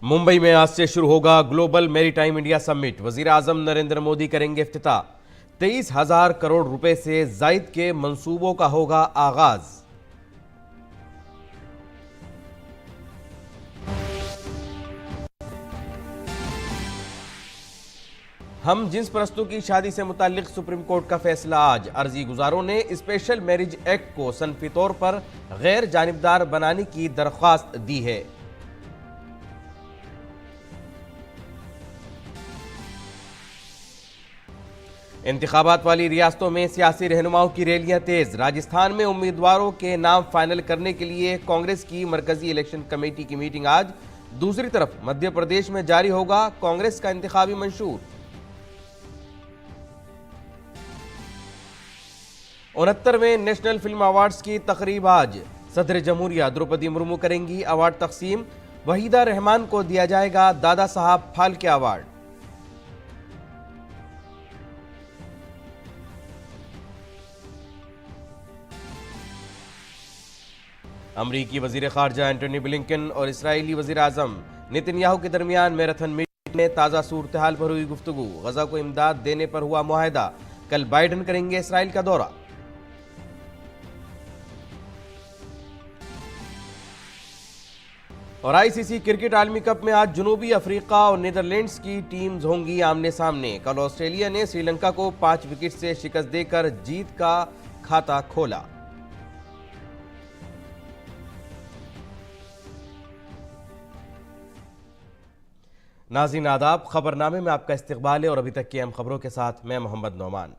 मुंबई में आज से शुरू होगा ग्लोबल मैरीटाइम इंडिया समिट। वजीर आजम नरेंद्र मोदी करेंगे इफ्तिताह। 23,000 करोड़ रुपए से जायद के मंसूबों का होगा आगाज। हम जिन्स परस्तों की शादी से मुताल्लिक सुप्रीम कोर्ट का फैसला आज। अर्जी गुजारों ने स्पेशल मैरिज एक्ट को सनफी तौर पर गैर जानिबदार बनाने की दरख्वास्त दी है। इंतखाबात वाली रियासतों में सियासी रहनुमाओं की रैलियां तेज। राजस्थान में उम्मीदवारों के नाम फाइनल करने के लिए कांग्रेस की मरकजी इलेक्शन कमेटी की मीटिंग आज। दूसरी तरफ मध्य प्रदेश में जारी होगा कांग्रेस का इंतखाबी मंशूर। 69वें नेशनल फिल्म अवार्ड्स की तकरीब आज। सदर जमहूरिया द्रौपदी मुर्मू करेंगी अवार्ड तकसीम। वहीदा रहमान को दिया जाएगा दादा साहब फाल्के अवार्ड। अमरीकी वजीर खारजा एंटोनी ब्लिंकन और इसराइली वजीर आजम नेतन्याहू के दरमियान मैराथन मीटिंग में ताज़ा सूरत हाल पर हुई गुफ्तगू। गजा को इमदाद देने पर हुआ मुआहदा। कल बाइडन करेंगे इसराइल का दौरा। और आईसीसी क्रिकेट आलमी कप में आज जनूबी अफ्रीका और नीदरलैंड्स की टीम्स होंगी आमने सामने। कल ऑस्ट्रेलिया ने श्रीलंका को 5 विकेट से शिकस्त देकर जीत का खाता खोला। नाज़रीन आदाब, खबरनामे में आपका इस्तकबाल है और अभी तक की अहम खबरों के साथ मैं मोहम्मद नौमान।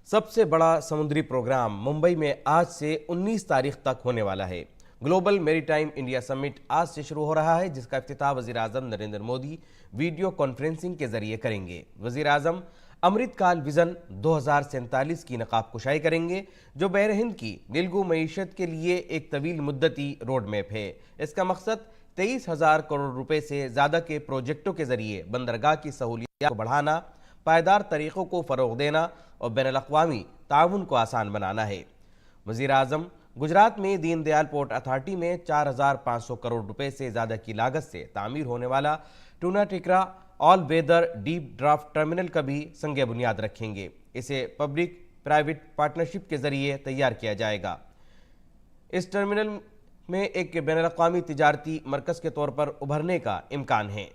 सबसे बड़ा समुद्री प्रोग्राम मुंबई में आज से 19 तारीख तक होने वाला है। ग्लोबल मैरीटाइम इंडिया समिट आज से शुरू हो रहा है, जिसका इफ्तिताह वज़ीर आज़म नरेंद्र मोदी वीडियो कॉन्फ्रेंसिंग के जरिए करेंगे। वज़ीर आज़म अमृतकाल विजन 2047 की नकाब कुशाई करेंगे, जो बहर हिंद की नीलगू मईशत के लिए एक तवील मुद्दती रोड मैप है। इसका मकसद 23,000 करोड़ रुपए से ज़्यादा के प्रोजेक्टों के जरिए बंदरगाह की सहूलियत को बढ़ाना, पायदार तरीक़ों को फ़रोग़ देना और बैनुल-अक़वामी ताउन को आसान बनाना है। वज़ीर आज़म गुजरात में दीन दयाल पोर्ट अथॉरिटी में 4,500 करोड़ रुपए से ज़्यादा की लागत से तामीर होने वाला Tuna Tekra all weather deep draft terminal का भी संग बुनियाद रखेंगे। इसे पब्लिक प्राइवेट पार्टनरशिप के जरिए तैयार किया जाएगा। इस टर्मिनल में एक बैनुल-अक़वामी तिजारती मरकज़ के तौर पर उभरने का इम्कान है।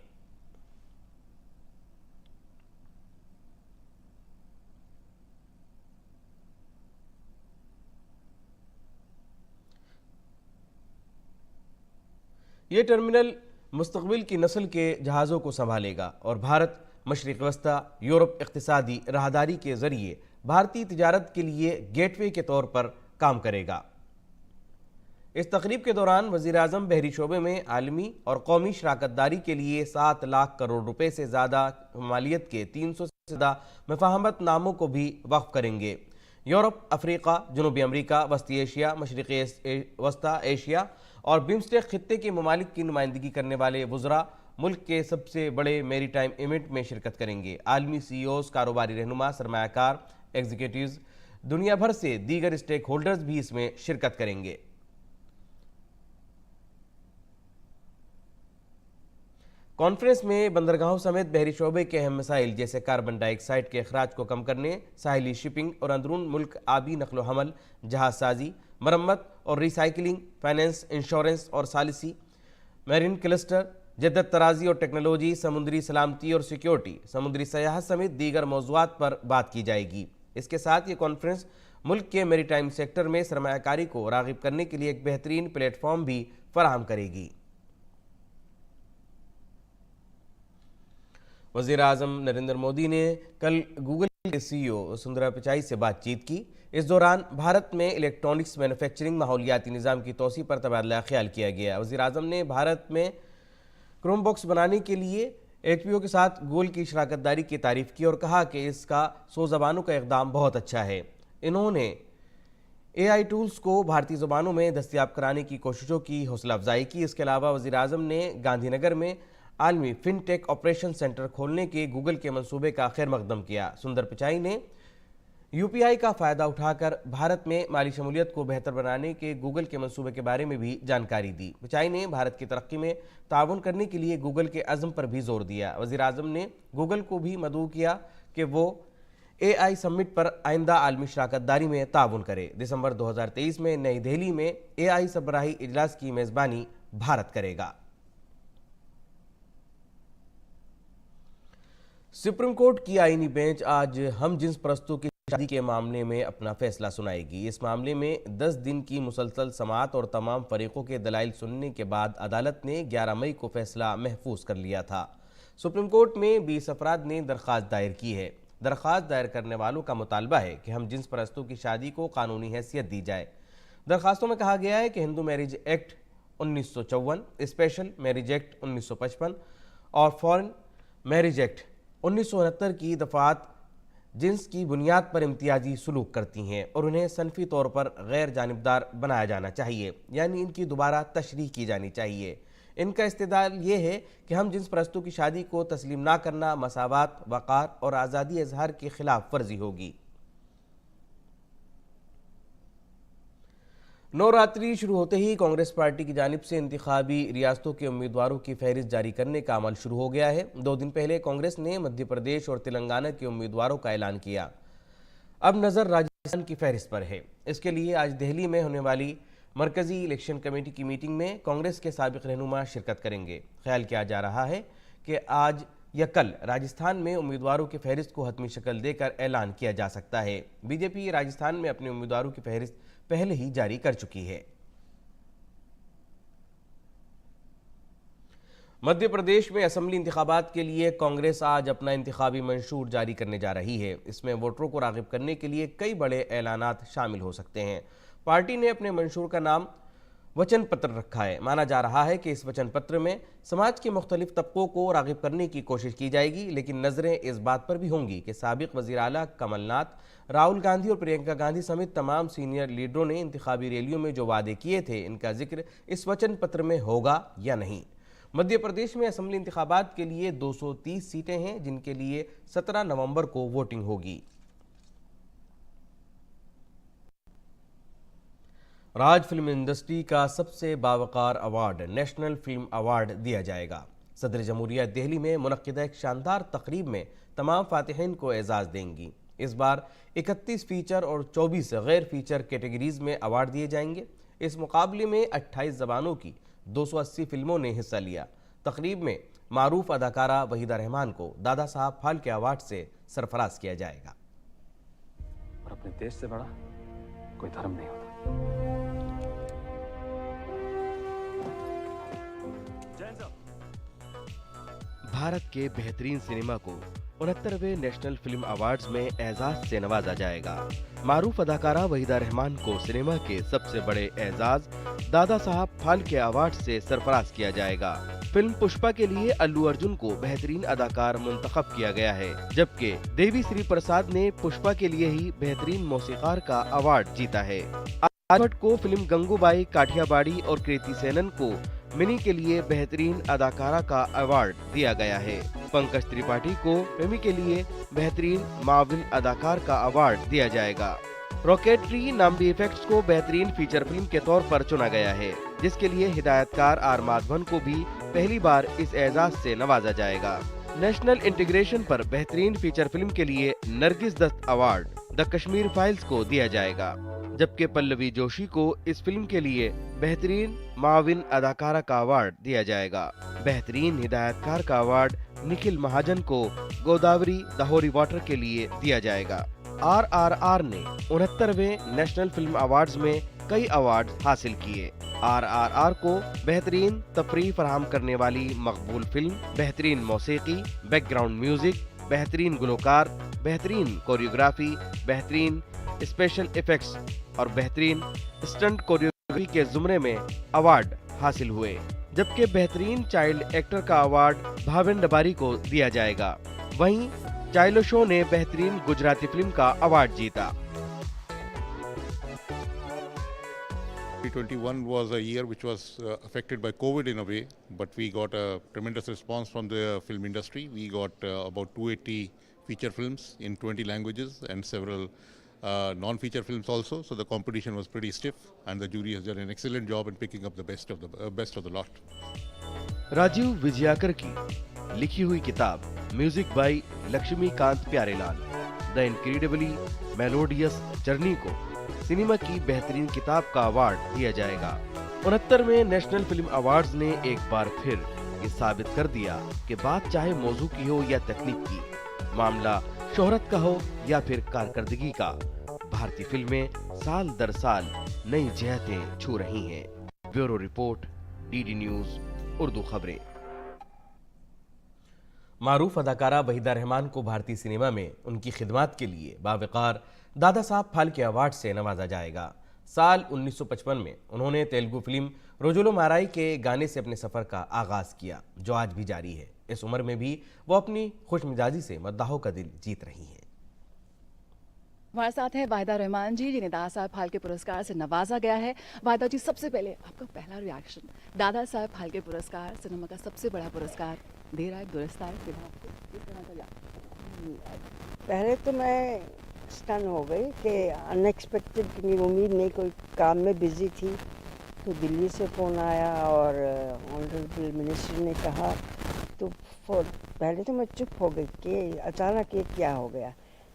ये टर्मिनल मुस्तक़बिल की नस्ल के जहाज़ों को संभालेगा और भारत मशरिक़ वस्ता यूरोप इक़्तिसादी राहदारी के ज़रिए भारतीय तिजारत के लिए गेटवे के तौर पर काम करेगा। इस तकरीब के दौरान वज़ीर आज़म बहरी शोबे में आलमी और कौमी शराकतदारी के लिए 7 लाख करोड़ रुपए से ज़्यादा मालियत के 300 से ज़्यादा मफाहमत नामों को भी वक्फ करेंगे। यूरोप, अफ्रीका, जनूबी अमरीका, वस्ती एशिया, मशरिक़ी वस्ता एशिया और बिम्स्टेक खित्ते के ममालिक की नुमाइंदगी करने वाले वुज़रा मुल्क के सबसे बड़े मैरीटाइम इवेंट में शिरकत करेंगे। आलमी CEOs, कारोबारी रहनुमा, सरमायाकार, एग्जीक्यूटिव्स, दुनिया भर से दीगर स्टेक होल्डर्स भी इसमें शिरकत करेंगे। कॉन्फ्रेंस में बंदरगाहों समेत बहरी शोबे के अहम मसाइल जैसे कार्बन डाइऑक्साइड के अखराज को कम करने, साहिली शिपिंग और अंदरून मुल्क आबी नकलो हमल, जहाज साजी, मरम्मत और रिसाइकलिंग, फाइनेंस, इंश्योरेंस और सालिसी, मैरीन क्लस्टर, जद्दत तराजी और टेक्नोलॉजी, समुद्री सलामती और सिक्योरिटी, समुद्री सयाहत समेत दीगर मौज़ूआत पर बात की जाएगी। इसके साथ ये कॉन्फ्रेंस मुल्क के मैरीटाइम सेक्टर में सरमायाकारी को राग़िब करने के लिए एक बेहतरीन प्लेटफॉर्म भी फराहम करेगी। वज़ीर आज़म नरेंद्र मोदी ने कल गूगल के CEO सुंदरा पिचाई से बातचीत की। इस दौरान भारत में इलेक्ट्रॉनिक्स मैन्युफैक्चरिंग माहौलियाती निज़ाम की तोसी पर तबादला ख्याल किया गया। वज़ीर आज़म ने भारत में क्रोम बॉक्स बनाने के लिए HBO के साथ गूगल की शराकतदारी की तारीफ़ की और कहा कि इसका 100 ज़बानों का इक़दाम बहुत अच्छा है। इन्होंने AI टूल्स को भारतीय ज़बानों में दस्तयाब कराने की कोशिशों की हौसला अफजाई की। इसके अलावा वज़ीर आज़म ने गांधीनगर में आलमी फिनटेक ऑपरेशन सेंटर खोलने के गूगल के मंसूबे का खैर मकदम किया। सुंदर पिचाई ने यूपीआई का फायदा उठाकर भारत में माली शमूलियत को बेहतर बनाने के गूगल के मंसूबे के बारे में भी जानकारी दी। पिचाई ने भारत की तरक्की में ताउन करने के लिए गूगल के अज़्म पर भी जोर दिया। वज़ीर आज़म ने गूगल को भी मदऊ किया कि वो AI समिट पर आइंदा आलमी शराकतदारी में ताउन करे। दिसंबर 2023 में नई दिल्ली में AI सरबराही इजलास की मेज़बानी भारत करेगा। सुप्रीम कोर्ट की आईनी बेंच आज हम जिन्स परस्तों की शादी के मामले में अपना फैसला सुनाएगी। इस मामले में 10 दिन की मुसलसल समाअत और तमाम फरीकों के दलाइल सुनने के बाद अदालत ने 11 मई को फैसला महफूज कर लिया था। सुप्रीम कोर्ट में 20 अफराद ने दरख्वास्त दायर की है। दरख्वास्त दायर करने वालों का मुतालबा है कि हम जिन्स परस्तों की शादी को कानूनी हैसियत दी जाए। दरख्वास्तों में कहा गया है कि Hindu marriage act 1954, special marriage act 1955 और फॉरेन मैरिज एक्ट 1969 की दफात जिन्स की बुनियाद पर इम्तियाजी सलूक करती हैं और उन्हें सनफी तौर पर गैर जानिबदार बनाया जाना चाहिए, यानी इनकी दोबारा तशरीह की जानी चाहिए। इनका इस्तेदलाल ये है कि हम जिन्स परस्तों की शादी को तस्लीम ना करना मसावात, वक़ार और आज़ादी इजहार के खिलाफ वर्जी होगी। नवरात्रि शुरू होते ही कांग्रेस पार्टी की जानिब से इंतखाबी रियासतों के उम्मीदवारों की फहरिस्त जारी करने का अमल शुरू हो गया है। 2 दिन पहले कांग्रेस ने मध्य प्रदेश और तेलंगाना के उम्मीदवारों का ऐलान किया। अब नज़र राजस्थान की फहरिस्त पर है। इसके लिए आज दिल्ली में होने वाली मरकजी इलेक्शन कमेटी की मीटिंग में कांग्रेस के साबिक रहनुमा शिरकत करेंगे। ख्याल किया जा रहा है कि आज या कल राजस्थान में उम्मीदवारों की फहरिस्त को हतमी शक्ल देकर ऐलान किया जा सकता है। बीजेपी राजस्थान में अपने उम्मीदवारों की फहरिस्त पहले ही जारी कर चुकी है। मध्य प्रदेश में असेंबली इंतखाबात के लिए कांग्रेस आज अपना इंतखाबी मंशूर जारी करने जा रही है। इसमें वोटरों को राग़िब करने के लिए कई बड़े ऐलानात शामिल हो सकते हैं। पार्टी ने अपने मंशूर का नाम वचन पत्र रखा है। माना जा रहा है कि इस वचन पत्र में समाज के मुख्तलिफ तबकों को राग़िब करने की कोशिश की जाएगी, लेकिन नज़रें इस बात पर भी होंगी कि साबिक वज़ीर आला कमलनाथ, राहुल गांधी और प्रियंका गांधी समेत तमाम सीनियर लीडरों ने इंतखाबी रैलियों में जो वादे किए थे, इनका जिक्र इस वचन पत्र में होगा या नहीं। मध्य प्रदेश में असेंबली इंतखाबात के लिए 230 सीटें हैं, जिनके लिए 17 नवंबर को वोटिंग होगी। राज फिल्म इंडस्ट्री का सबसे बावकार अवार्ड नेशनल फिल्म अवार्ड दिया जाएगा। सदर जमहूरिया दिल्ली में मुनक्किदा एक शानदार तकरीब में तमाम फातिहीन को एजाज़ देंगी। इस बार 31 फीचर और 24 गैर फीचर कैटेगरीज में अवार्ड दिए जाएंगे। इस मुकाबले में 28 ज़बानों की 280 फिल्मों ने हिस्सा लिया। तकरीब में मारूफ अदाकारा वहीदा रहमान को दादा साहब फाल्के अवार्ड से सरफराज किया जाएगा। और अपने देश से बड़ा कोई धर्म नहीं होता। भारत के बेहतरीन सिनेमा को 69वें नेशनल फिल्म अवार्ड्स में एजाज से नवाजा जाएगा। मारूफ अदाकारा वहीदा रहमान को सिनेमा के सबसे बड़े एजाज दादा साहब फाल्के अवार्ड से सरफराज किया जाएगा। फिल्म पुष्पा के लिए अल्लू अर्जुन को बेहतरीन अदाकार मुंतखब किया गया है, जबकि देवी श्री प्रसाद ने पुष्पा के लिए ही बेहतरीन मौसीकार का अवार्ड जीता है। भट्ट को फिल्म गंगूबाई काठियावाड़ी और कृति सेनन को मिनी के लिए बेहतरीन अदाकारा का अवार्ड दिया गया है। पंकज त्रिपाठी को मिमी के लिए बेहतरीन माविन अदाकार का अवार्ड दिया जाएगा। रॉकेटरी नाम्बी इफेक्ट्स को बेहतरीन फीचर फिल्म के तौर पर चुना गया है, जिसके लिए हिदायतकार आर माधवन को भी पहली बार इस एजाज से नवाजा जाएगा। नेशनल इंटीग्रेशन पर बेहतरीन फीचर फिल्म के लिए Nargis Dutt award the Kashmir files को दिया जाएगा, जबकि पल्लवी जोशी को इस फिल्म के लिए बेहतरीन माविन अदाकारा का अवार्ड दिया जाएगा। बेहतरीन हिदायतकार का अवार्ड निखिल महाजन को गोदावरी द होली वाटर के लिए दिया जाएगा। RRR ने 69वें नेशनल फिल्म अवार्ड्स में कई अवार्ड हासिल किए। RRR को बेहतरीन तफरीह फराहम करने वाली मकबूल फिल्म, बेहतरीन मौसीकी, बैकग्राउंड म्यूजिक, बेहतरीन गुलकार, बेहतरीन कोरियोग्राफी, बेहतरीन स्पेशल इफेक्ट्स और बेहतरीन स्टंट कोरियोग्राफी के जुमरे में अवार्ड हासिल हुए, जबकि बेहतरीन चाइल्ड एक्टर का अवार्ड भावेन डबारी को दिया जाएगा। वहीं चाइल्ड शो ने बेहतरीन गुजराती फिल्म का अवार्ड जीता। 2021 was a year which was affected by COVID in a way, but we got a tremendous response from the film industry. We got about 280 feature films in 20 languages and several non-feature films also. So the competition was pretty stiff, and the jury has done an excellent job in picking up the best of the lot. Rajiv विजयाकर की लिखी हुई किताब music by Laxmikant Pyarelal the incredibly melodious journey को cinema की बेहतरीन किताब का award दिया जाएगा। 69वें नेशनल फिल्म अवार्ड्स ने एक बार फिर ये साबित कर दिया कि बात चाहे मौजू की हो या तकनीक की, मामला शोहरत का हो या फिर कारकर्दगी का, भारतीय फिल्में साल दर साल नई जहतें छू रही हैं। Bureau report, DD news Urdu खबरें। मारूफ अदाकारा वहीदा रहमान को भारतीय सिनेमा में उनकी खिदमत के लिए बावकार दादा साहब फाल्के अवार्ड से नवाजा जाएगा। साल 1955 में उन्होंने तेलुगु फिल्म रोजुलो माराई के गाने से अपने सफर का आगाज किया, जो आज भी जारी है। इस उम्र में भी वो अपनी खुशमिजाजी से मद्दाहों का दिल जीत रही हैं। हमारे साथ हैं वाहिदा रहमान जी, जिन्हें दादा साहब फाल्के पुरस्कार से नवाजा गया है। वाहिदा जी, सबसे पहले आपका पहला रिएक्शन, दादा साहब फाल्के पुरस्कार सिनेमा का सबसे बड़ा पुरस्कार दे रहा है, दुरुस्त है, पहले तो मैं स्टन हो गई कि अनएक्सपेक्टेड, क्योंकि उम्मीद नहीं, कोई काम में बिजी थी तो दिल्ली से फ़ोन आया और ऑनरेबल मिनिस्टर ने कहा, तो पहले तो मैं चुप हो गई कि अचानक ये क्या हो गया।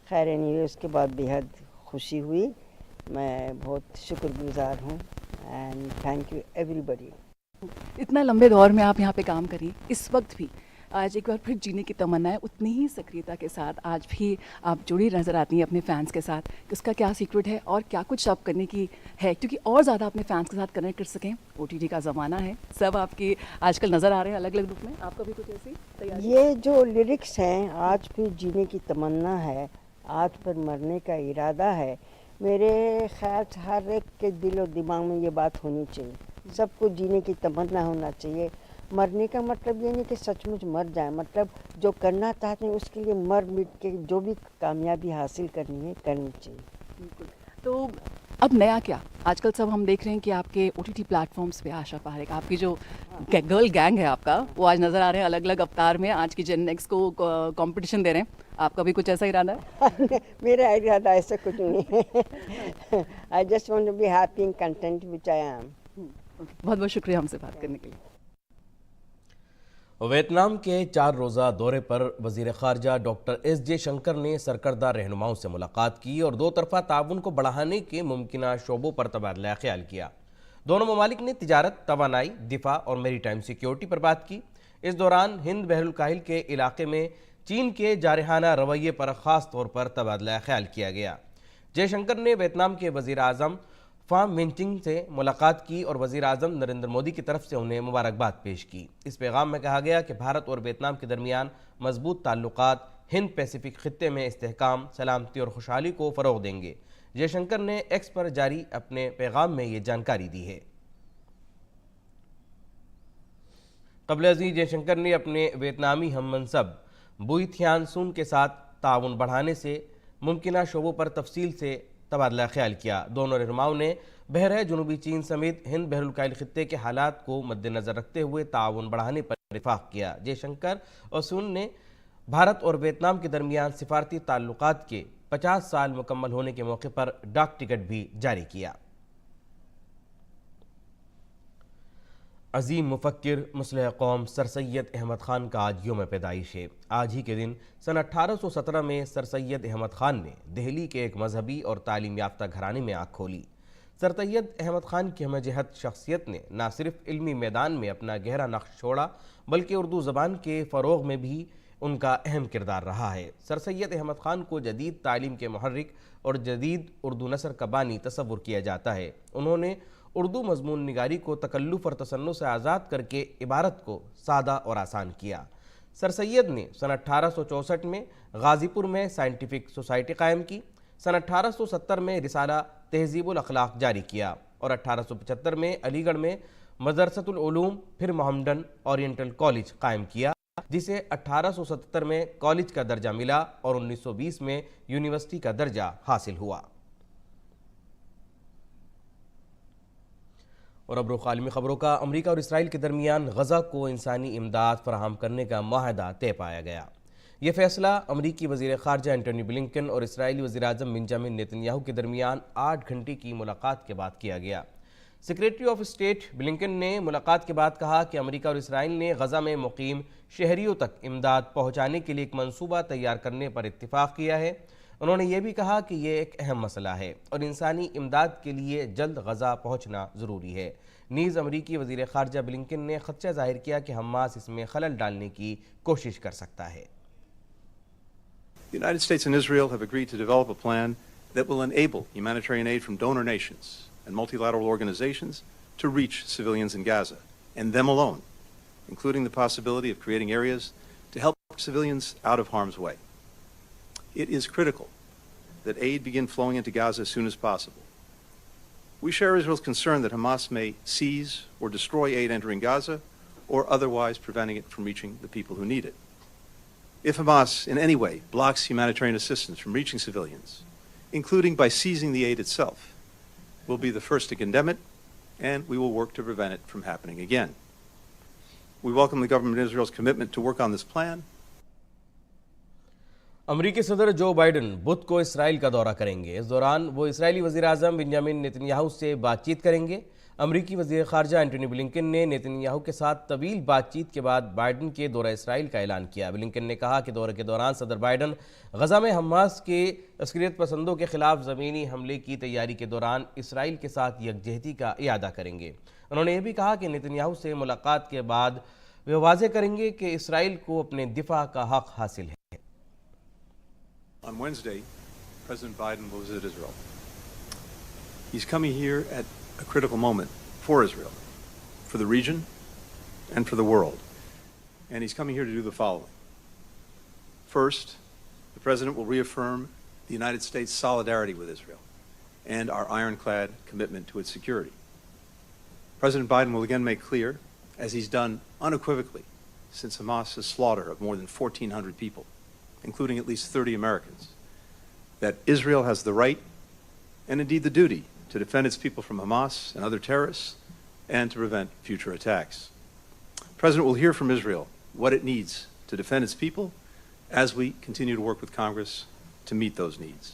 खैर एनीवे उसके बाद बेहद खुशी हुई। मैं बहुत शुक्रगुजार हूँ एंड थैंक यू एवरीबडी। इतना लंबे दौर में आप यहाँ पे काम करिए, इस वक्त भी आज एक बार फिर जीने की तमन्ना है, उतनी ही सक्रियता के साथ आज भी आप जुड़ी नज़र आती हैं अपने फैंस के साथ। उसका क्या सीक्रेट है और क्या कुछ आप करने की है, क्योंकि और ज़्यादा अपने फैंस के साथ कनेक्ट कर सकें? OTT का ज़माना है, सब आपकी आजकल नज़र आ रहे हैं अलग अलग रूप में। आपका भी कुछ ऐसी तैयारी? ये जो लिरिक्स हैं, आज फिर जीने की तमन्ना है, आज पर मरने का इरादा है, मेरे ख्याल से हर एक के दिल और दिमाग में ये बात होनी चाहिए। सबको जीने की तमन्ना होना चाहिए। मरने का मतलब ये नहीं कि सचमुच मर जाए, मतलब जो करना चाहते हैं उसके लिए मर मिट के जो भी कामयाबी हासिल करनी है करनी चाहिए। बिल्कुल। तो अब नया क्या, आजकल सब हम देख रहे हैं कि आपके OTT प्लेटफॉर्म्स पे आशा पारेख, आपकी जो गर्ल गैंग है आपका, वो आज नज़र आ रहे हैं अलग अलग अवतार में, आज की जेन नेक्स्ट को कंपटीशन दे रहे हैं। आपका भी कुछ ऐसा इरादा है? मेरा इरादा ऐसा कुछ नहीं है। I just want to be happy and content which I am. बहुत बहुत शुक्रिया हमसे बात करने के लिए। वियतनाम के 4 रोज़ा दौरे पर वज़ीर ख़ारजा डॉक्टर S. जयशंकर ने सरकर्दा रहनुमाओं से मुलाकात की और दो तरफ़ा ताउन को बढ़ाने के मुमकिन शोबों पर तबादला ख्याल किया। दोनों ममालिक ने तिजारत, तवानाई, दिफा और मेरीटाइम सिक्योरिटी पर बात की। इस दौरान हिंद बहरुल काहिल के इलाके में चीन के जारहाना रवैये पर ख़ास तौर पर तबादला ख्याल किया गया। जयशंकर ने वियतनाम के वज़ीर आज़म फाम मिंचिंग से मुलाकात की और वज़ीर आज़म नरेंद्र मोदी की तरफ से उन्हें मुबारकबाद पेश की। इस पैगाम में कहा गया कि भारत और वियतनाम के दरमियान मजबूत ताल्लुकात हिंद पैसिफिक खित्ते में इस्तेहकाम, सलामती और खुशहाली को फ़रोग़ देंगे। जयशंकर ने एक्स पर जारी अपने पैगाम में ये जानकारी दी है। क़ब्ल अज़ीज़ जयशंकर ने अपने वियतनामी हममनसब बुई थियान सून के साथ ताउन बढ़ाने से मुमकिन शोबों पर तफसील से तबादला ख्याल किया। दोनों रहनुमाओं ने बहर जनूबी चीन समेत हिंद बहरुल काहिल खित्ते के हालात को मद्देनज़र रखते हुए ताउन बढ़ाने पर इत्तेफाक किया। जयशंकर और सून ने भारत और वियतनाम के दरमियान सिफारती ताल्लुकात के 50 साल मुकम्मल होने के मौके पर डाक टिकट भी जारी किया। अजीम मुफक्किर मुस्लिह कौम सर सैयद अहमद ख़ान का आज यौम पैदाइश है। आज ही के दिन सन 1817 में सर सैयद अहमद ख़ान ने दिल्ली के एक मजहबी और तालीम याफ्ता घराने में आँख खोली। सर सैयद अहमद ख़ान की हमजहत शख्सियत ने न सिर्फ इल्मी मैदान में अपना गहरा नक्श छोड़ा, बल्कि उर्दू ज़बान के फ़रोग़ में भी उनका अहम किरदार रहा है। सर सैयद अहमद ख़ान को जदीद तालीम के मुहर्रिक और जदीद उर्दू नसर का बानी तसव्वुर किया जाता है। उन्होंने उर्दू मज़मून निगारी को तकल्लुफ़ और तसन्नुस से आज़ाद करके इबारत को सादा और आसान किया। सर सैयद ने सन 1864 में गाज़ीपुर में साइंटिफिक सोसाइटी कायम की, सन 1870 में रिसाला तहज़ीबुल अखलाक जारी किया और 1875 में अलीगढ़ में मदरसतुल उलूम फिर मोहम्मडन ओरिएंटल कॉलेज कायम किया, जिसे 1877 में कॉलेज का दर्जा मिला और 1920 में यूनिवर्सिटी का दर्जा हासिल हुआ। और अब रुख आलमी खबरों का। अमरीका और इसराइल के दरमियान गजा को इंसानी इमदाद फराहम करने का माहदा तय पाया गया। ये फैसला अमरीकी वज़ीर ख़ारजा एंटनी ब्लिंकन और इसराइली वज़ीर-ए-आज़म बेंजामिन नेतन्याहू के दरमियान 8 घंटे की मुलाकात के बाद किया गया। सेक्रेटरी ऑफ स्टेट ब्लिंकन ने मुलाकात के बाद कहा कि अमेरिका और इसराइल ने गज़ा में मुकीम शहरियों तक इमदाद पहुँचाने के लिए एक मंसूबा तैयार करने पर इत्तिफाक किया है। उन्होंने ये भी कहा कि ये एक अहम मसला है और इंसानी इमदाद के लिए जल्द गज़ा पहुँचना ज़रूरी है। नीज़ अमरीकी वज़ीर ख़ारजा ब्लिंकन ने ख़दशा ज़ाहिर किया कि हमास इसमें खलल डालने की कोशिश कर सकता है। The United States and Israel have agreed to develop a plan that will enable humanitarian aid from donor nations and multilateral organizations to reach civilians in Gaza, and them alone, including the possibility of creating areas to help civilians out of harm's way. It is critical that aid begin flowing into Gaza as soon as possible. We share Israel's concern that Hamas may seize or destroy aid entering Gaza or otherwise preventing it from reaching the people who need it. If Hamas in any way blocks humanitarian assistance from reaching civilians, including by seizing the aid itself, we'll be the first to condemn it, and we will work to prevent it from happening again. We welcome the government of Israel's commitment to work on this plan. अमरीकी सदर जो Biden बुध को Israel का दौरा करेंगे। इस दौरान वो इसराइली वज़ीर-ए-आज़म बेंजामिन नेतन्याहू से बातचीत करेंगे। अमरीकी वज़ीर ख़ारजा एंटनी ब्लिंकन ने नेतन्याहू के साथ तवील बातचीत के बाद बाइडन के दौरा इसराइल का ऐलान किया। ब्लिंकन ने कहा कि दौरे के दौरान सदर बाइडन गज़ा में हमास के अस्करियत पसंदों के खिलाफ ज़मीनी हमले की तैयारी के दौरान इसराइल के साथ यकजहती का इयादा करेंगे। उन्होंने यह भी कहा कि नेतन्याहू से मुलाकात के बाद वे वाज़ेह करेंगे कि इसराइल को अपने दिफा का हक़ हासिल है। On Wednesday, President Biden will visit Israel. He's coming here at a critical moment for Israel, for the region, and for the world. And he's coming here to do the following. First, the President will reaffirm the United States' solidarity with Israel and our ironclad commitment to its security. President Biden will again make clear, as he's done unequivocally since Hamas's slaughter of more than 1,400 people, including at least 30 Americans, that Israel has the right and indeed the duty to defend its people from Hamas and other terrorists and to prevent future attacks. The President will hear from Israel what it needs to defend its people as we continue to work with Congress to meet those needs.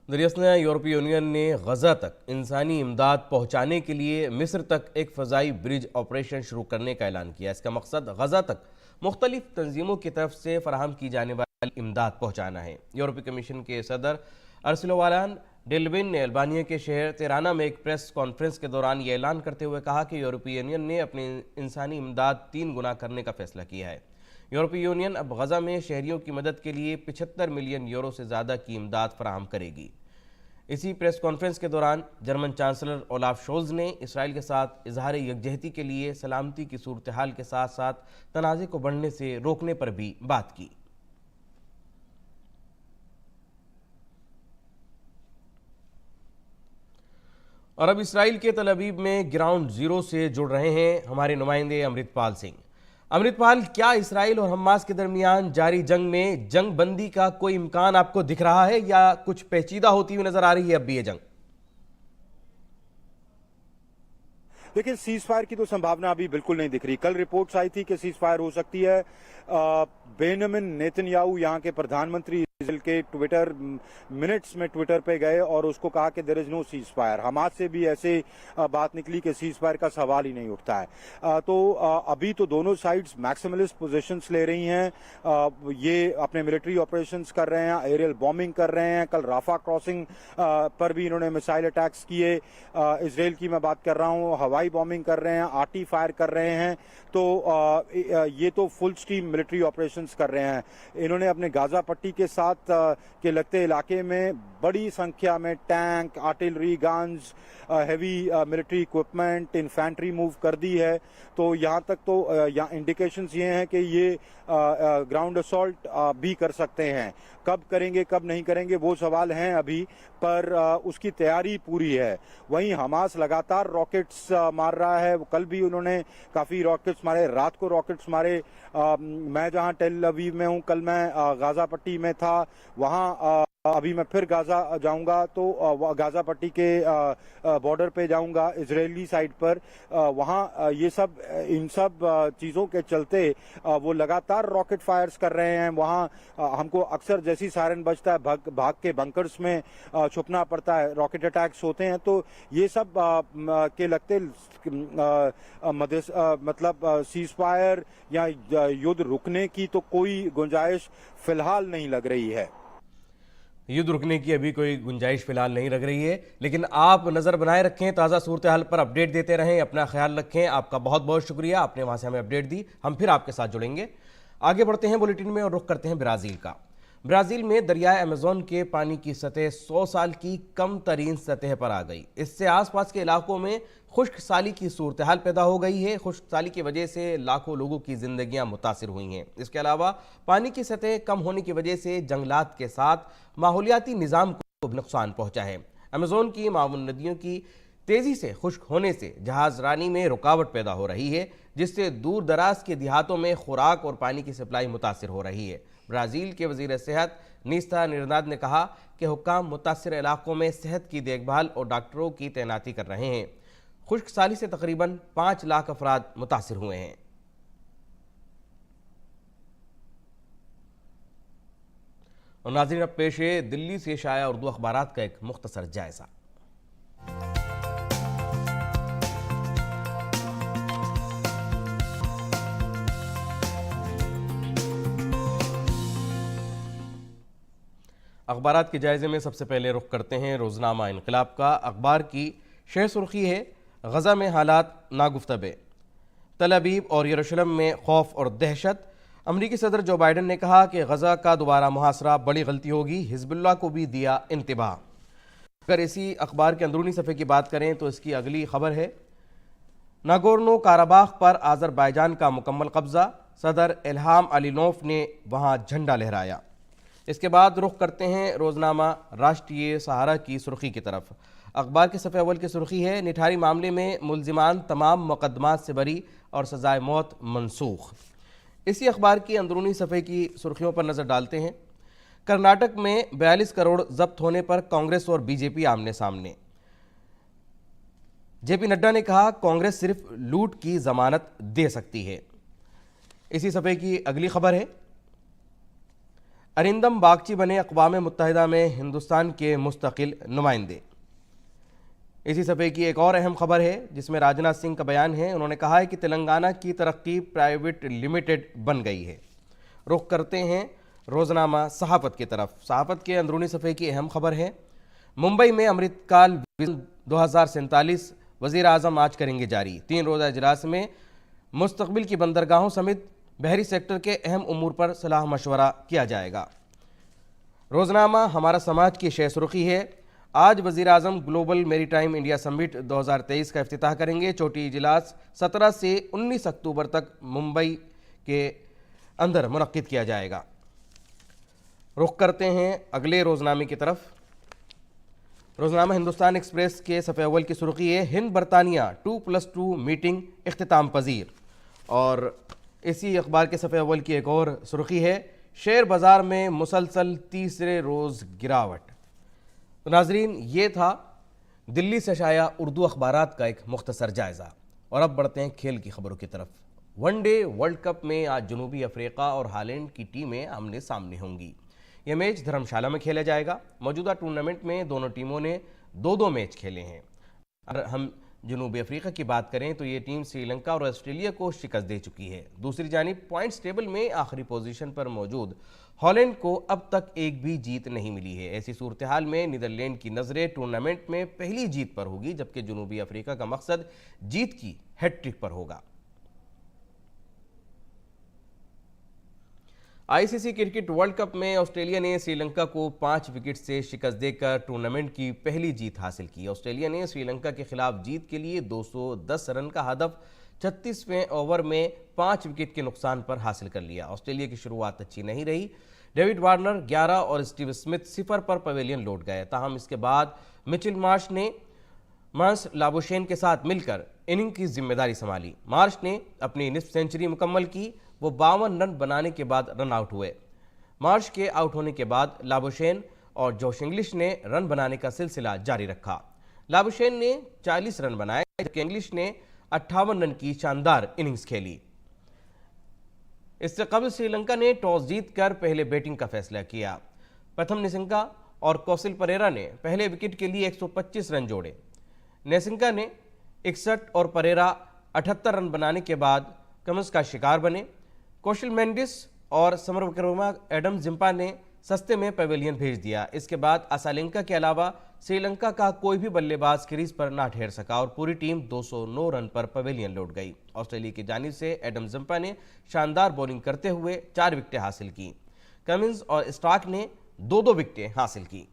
दरअसल यूरोपीय union ने गज़ा तक इंसानी इमदाद पहुँचाने के लिए मिस्र तक एक फ़ज़ाई ब्रिज ऑपरेशन शुरू करने का ऐलान किया। इसका मकसद गज़ा तक मुख्तलिफ तंजीमों की तरफ से फराहम की जाने वाली इमदाद पहुँचाना है। यूरोपीय कमीशन के सदर अर्सुला वान डेर लेयन ने अल्बानिया के शहर तिराना में एक प्रेस कॉन्फ्रेंस के दौरान ये ऐलान करते हुए कहा कि यूरोपीय यूनियन ने अपनी इंसानी इमदाद 3 गुना करने का फैसला किया है। यूरोपीय यूनियन अब गज़ा में शहरियों की मदद के लिए 75 मिलियन यूरो से ज़्यादा की इमदाद फराहम करेगी। इसी प्रेस कॉन्फ्रेंस के दौरान जर्मन चांसलर ओलाफ शोल्ज ने इसराइल के साथ इजहार यकजहती के लिए सलामती की सूरत हाल के साथ साथ तनाज़े को बढ़ने से रोकने पर भी बात की। और अब इसराइल के तल अवीव में ग्राउंड जीरो से जुड़ रहे हैं हमारे नुमाइंदे अमृतपाल सिंह। अमृतपाल, क्या इसराइल और हमास के दरमियान जारी जंग में जंग बंदी का कोई इम्कान आपको दिख रहा है या कुछ पेचीदा होती हुई नजर आ रही है अब भी ये जंग? देखिए, सीज फायर की तो संभावना अभी बिल्कुल नहीं दिख रही। कल रिपोर्ट्स आई थी कि सीज फायर हो सकती है। बेंजामिन नेतन्याहू यहाँ के प्रधानमंत्री इसराइल के ट्विटर मिनट्स में ट्विटर पे गए और उसको कहा कि there is no ceasefire. Hamas से भी ऐसे बात निकली कि सीज फायर का सवाल ही नहीं उठता है। तो अभी तो दोनों साइड्स मैक्सिमलिस्ट पोजीशंस ले रही हैं। ये अपने मिलिट्री ऑपरेशंस कर रहे हैं, एरियल बॉम्बिंग कर रहे हैं। कल राफा क्रॉसिंग पर भी इन्होंने मिसाइल अटैक्स किए। इसराइल की मैं बात कर रहा हूँ, हवाई बॉम्बिंग कर रहे हैं, आर्टी फायर कर रहे हैं। तो ये तो फुल स्ट्रीम मिलिट्री ऑपरेशंस कर रहे हैं। इन्होंने अपने गाजा पट्टी के साथ के लगते इलाके में बड़ी संख्या में tank, artillery guns, heavy military equipment, infantry move कर दी है। तो यहाँ तक तो यहाँ इंडिकेशंस ये हैं कि ये ग्राउंड असॉल्ट भी कर सकते हैं। कब करेंगे कब नहीं करेंगे वो सवाल हैं अभी, पर उसकी तैयारी पूरी है। वहीं हमास लगातार रॉकेट्स मार रहा है। कल भी उन्होंने काफ़ी रॉकेट्स मारे, रात को रॉकेट्स मारे। मैं जहां टेल अवीव में हूं, कल मैं गाजा पट्टी में था, वहां अभी मैं फिर गाजा जाऊंगा तो गाजा पट्टी के बॉर्डर पे जाऊंगा, इजरायली साइड पर। वहां ये सब इन सब चीजों के चलते वो लगातार रॉकेट फायर्स कर रहे हैं। वहां हमको अक्सर जैसी सायरन बजता है भाग के बंकर्स में छुपना पड़ता है, रॉकेट अटैक्स होते हैं। तो ये सब के लगते मतलब सीज फायर या युद्ध रुकने की तो कोई गुंजाइश फिलहाल नहीं लग रही है। युद्ध रुकने की अभी कोई गुंजाइश फिलहाल नहीं लग रही है, लेकिन आप नज़र बनाए रखें, ताज़ा सूरत हाल पर अपडेट देते रहें, अपना ख्याल रखें। आपका बहुत बहुत शुक्रिया, आपने वहाँ से हमें अपडेट दी। हम फिर आपके साथ जुड़ेंगे। आगे बढ़ते हैं बुलेटिन में और रुख करते हैं ब्राज़ील का। ब्राज़ील में दरियाए अमेज़न के पानी की सतह 100 साल की कम तरीन सतह पर आ गई। इससे आसपास के इलाकों में खुश्क साली की सूरत हाल पैदा हो गई है। खुश्क साली की वजह से लाखों लोगों की जिंदगियां मुतासिर हुई हैं। इसके अलावा पानी की सतह कम होने की वजह से जंगलात के साथ माहौलियाती निज़ाम को भी नुकसान पहुंचा है। अमेज़न की माउन नदियों की तेजी से खुश्क होने से जहाज रानी में रुकावट पैदा हो रही है, जिससे दूर दराज के देहातों में खुराक और पानी की सप्लाई मुतासिर हो रही है। ब्राज़ील के वज़ीर सेहत नीस्ता निर्नाद ने कहा कि हुक्काम मुतासिर इलाकों में सेहत की देखभाल और डॉक्टरों की तैनाती कर रहे हैं। खुश्क साली से तकरीबन 5 लाख अफराद मुतासिर हुए हैं। और नाज़रीन, अब पेश है दिल्ली से शाया उर्दू अखबारात का एक मुख्तसर जायजा। अखबारात के जायजे में सबसे पहले रुख करते हैं रोजनामा इनकलाब का। अखबार की शेर सुर्खी है, गजा में हालात नागुफ्तबे, तल अबीब और यरूशलेम में खौफ और दहशत। अमरीकी सदर जो बाइडन ने कहा कि गजा का दोबारा मुहासरा बड़ी गलती होगी, हिजबुल्लाह को भी दिया इंतबाह। अगर इसी अखबार के अंदरूनी सफ़े की बात करें तो इसकी अगली खबर है, नागोर्नो काराबाख पर आज़रबाईजान का मुकम्मल कब्जा, सदर इल्हाम अलीनोफ ने वहां झंडा लहराया। इसके बाद रुख करते हैं रोजनामा राष्ट्रीय सहारा की सुर्खी की तरफ। अखबार के सफ़े अव्वल की सुर्खी है, निठारी मामले में मुलजिमान तमाम मुकदमात से बरी और सजाए मौत मनसूख। इसी अखबार की अंदरूनी सफ़े की सुर्खियों पर नज़र डालते हैं। कर्नाटक में 42 करोड़ जब्त होने पर कांग्रेस और बीजेपी आमने सामने। जेपी नड्डा ने कहा कांग्रेस सिर्फ लूट की जमानत दे सकती है। इसी सफ़े की अगली खबर है, अरिंदम बागची बने अक़वाम मुत्तहिदा में हिंदुस्तान के मुस्तकिल नुमाइंदे। इसी सफ़े की एक और अहम खबर है जिसमें राजनाथ सिंह का बयान है। उन्होंने कहा है कि तेलंगाना की तरक्की प्राइवेट लिमिटेड बन गई है। रुख करते हैं रोजनामा सहाफ़त की तरफ। सहाफ़त के अंदरूनी सफ़े की अहम खबर है, मुंबई में अमृतकाल 2047 वज़ीर आज़म आज करेंगे जारी। 3 रोज़ा इजलास में मुस्तक़बिल की बंदरगाहों समेत बहरी सेक्टर के अहम उमूर पर सलाह मशवरा किया जाएगा। रोजनामा हमारा समाज की शेर सुर्खी है, आज वज़ीर आज़म ग्लोबल मेरीटाइम इंडिया समिट 2023 का इफ्तिताह करेंगे। चोटी इजलास 17 से 19 अक्टूबर तक मुंबई के अंदर मुनक्किद किया जाएगा। रुख करते हैं अगले रोजनामे की तरफ। रोजनामा हिंदुस्तान एक्सप्रेस के सफ़े अव्वल की सुर्खी है, हिंद बरतानिया 2+2 मीटिंग इख्तिताम पजीर। और इसी अखबार के सफ़े अव्वल की एक और सुर्खी है, शेयर बाज़ार में मुसलसल तीसरे रोज़ गिरावट। तो नाजरीन, ये था दिल्ली से शाया उर्दू अखबारात का एक मुख्तसर जायज़ा। और अब बढ़ते हैं खेल की खबरों की तरफ। वनडे वर्ल्ड कप में आज जनूबी अफ्रीका और हालैंड की टीमें आमने सामने होंगी। यह मैच धर्मशाला में खेला जाएगा। मौजूदा टूर्नामेंट में दोनों टीमों ने 2-2 मैच खेले हैं। अगर हम जनूबी अफ्रीका की बात करें तो ये टीम श्रीलंका और ऑस्ट्रेलिया को शिकस्त दे चुकी है। दूसरी जानिब पॉइंट्स टेबल में आखिरी पोजीशन पर मौजूद हॉलैंड को अब तक एक भी जीत नहीं मिली है। ऐसी सूरत हाल में नीदरलैंड की नज़रें टूर्नामेंट में पहली जीत पर होगी, जबकि जनूबी अफ्रीका का मकसद जीत की हैट्रिक पर होगा। आईसीसी क्रिकेट वर्ल्ड कप में ऑस्ट्रेलिया ने श्रीलंका को 5 विकेट से शिकस्त देकर टूर्नामेंट की पहली जीत हासिल की। ऑस्ट्रेलिया ने श्रीलंका के खिलाफ जीत के लिए 210 रन का हदफ 36वें ओवर में 5 विकेट के नुकसान पर हासिल कर लिया। ऑस्ट्रेलिया की शुरुआत अच्छी नहीं रही। डेविड वार्नर 11 और स्टीव स्मिथ 0 पर पवेलियन लौट गए। ताहम इसके बाद मिचेल मार्श ने मार्श लाबुशेन के साथ मिलकर इनिंग की जिम्मेदारी संभाली। मार्श ने अपनी निस्फ सेंचुरी मुकम्मल की। वो 52 रन बनाने के बाद रन आउट हुए। मार्श के आउट होने के बाद लाबुशेन और जोश इंग्लिश ने रन बनाने का सिलसिला जारी रखा। लाबुशेन ने 40 रन बनाए जबकि इंग्लिश ने 58 रन की शानदार इनिंग्स खेली। इससे कबल श्रीलंका ने टॉस जीतकर पहले बैटिंग का फैसला किया। प्रथम निशंका और कौशिल परेरा ने पहले विकेट के लिए 125 रन जोड़े। निशंका ने 61 और परेरा 78 रन बनाने के बाद कमिंस का शिकार बने। कौशिल मेंडिस और समरविक्रमा एडम जिम्पा ने सस्ते में पवेलियन भेज दिया। इसके बाद असालंका के अलावा श्रीलंका का कोई भी बल्लेबाज क्रीज पर ना ठहर सका और पूरी टीम 209 रन पर पवेलियन लौट गई। ऑस्ट्रेलिया की जानिब से एडम जिम्पा ने शानदार बॉलिंग करते हुए 4 विकेटें हासिल की। कमिंस और स्टार्क ने 2-2 विकेटें हासिल की।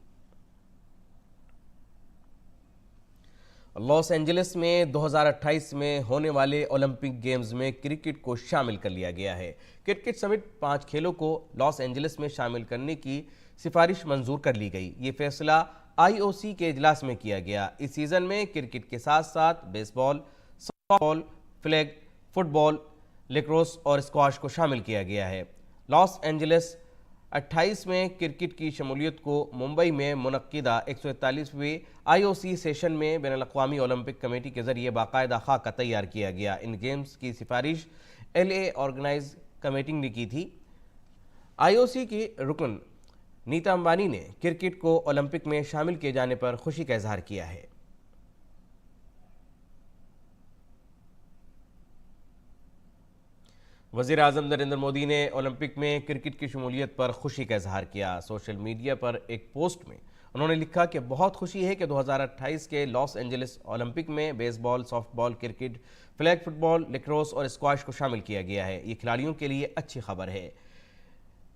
लॉस एंजलिस में 2028 में होने वाले ओलंपिक गेम्स में क्रिकेट को शामिल कर लिया गया है। क्रिकेट समेत 5 खेलों को लॉस एंजलिस में शामिल करने की सिफारिश मंजूर कर ली गई। ये फैसला आईओसी के इजलास में किया गया। इस सीजन में क्रिकेट के साथ साथ baseball, softball, flag football, lacrosse और स्क्वाश को शामिल किया गया है। लॉस एंजलिस 28 में क्रिकेट की शमूलियत को मुंबई में मुनक्किदा 141वें आईओसी सेशन में बैनुल-अक़वामी ओलंपिक कमेटी के जरिए बाकायदा खाका तैयार किया गया। इन गेम्स की सिफारिश LA ऑर्गेनाइज कमेटी ने की थी। आईओसी की रुकन नीता अंबानी ने क्रिकेट को ओलंपिक में शामिल किए जाने पर खुशी का इजहार किया है। वज़ीर-ए-आज़म नरेंद्र मोदी ने ओलंपिक में क्रिकेट की शमूलियत पर खुशी का इजहार किया। सोशल मीडिया पर एक पोस्ट में उन्होंने लिखा कि बहुत खुशी है कि 2028 के लॉस एंजलिस ओलंपिक में baseball, softball, cricket, flag football, lacrosse और स्क्वाश को शामिल किया गया है। ये खिलाड़ियों के लिए अच्छी खबर है।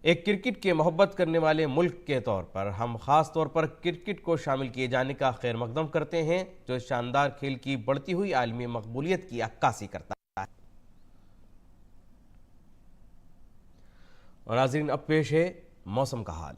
एक क्रिकेट के मोहब्बत करने वाले मुल्क के तौर पर हम खास तौर पर क्रिकेट को शामिल किए जाने का खैर मकदम करते हैं जो इस शानदार खेल की बढ़ती हुई आलमी मकबूलियत की अक्कासी करता है। और नाज़रीन, अब पेश है मौसम का हाल।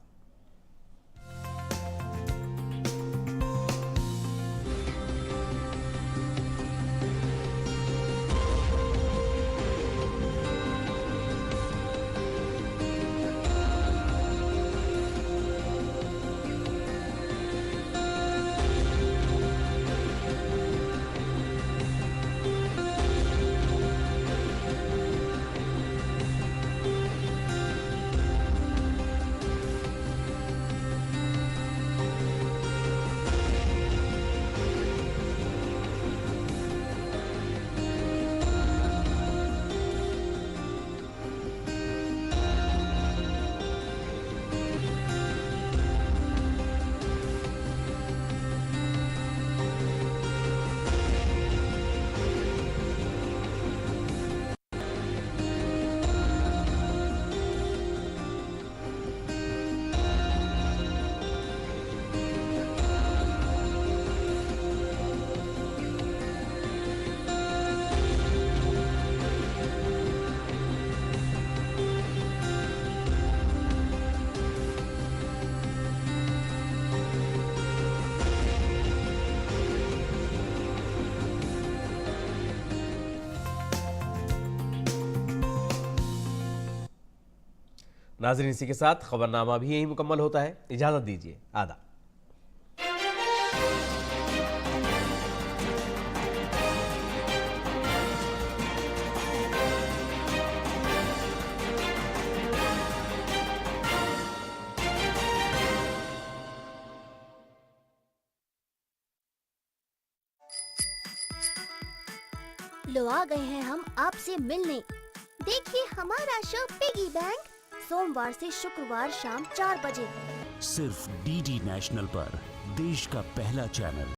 नाज़रीन, इसी के साथ खबरनामा भी यही मुकम्मल होता है। इजाज़त दीजिए, आदाब। लो आ गए हैं हम आपसे मिलने। देखिए हमारा शो पिगी बैंक सोमवार से शुक्रवार शाम 4 बजे सिर्फ DD नेशनल पर, देश का पहला चैनल।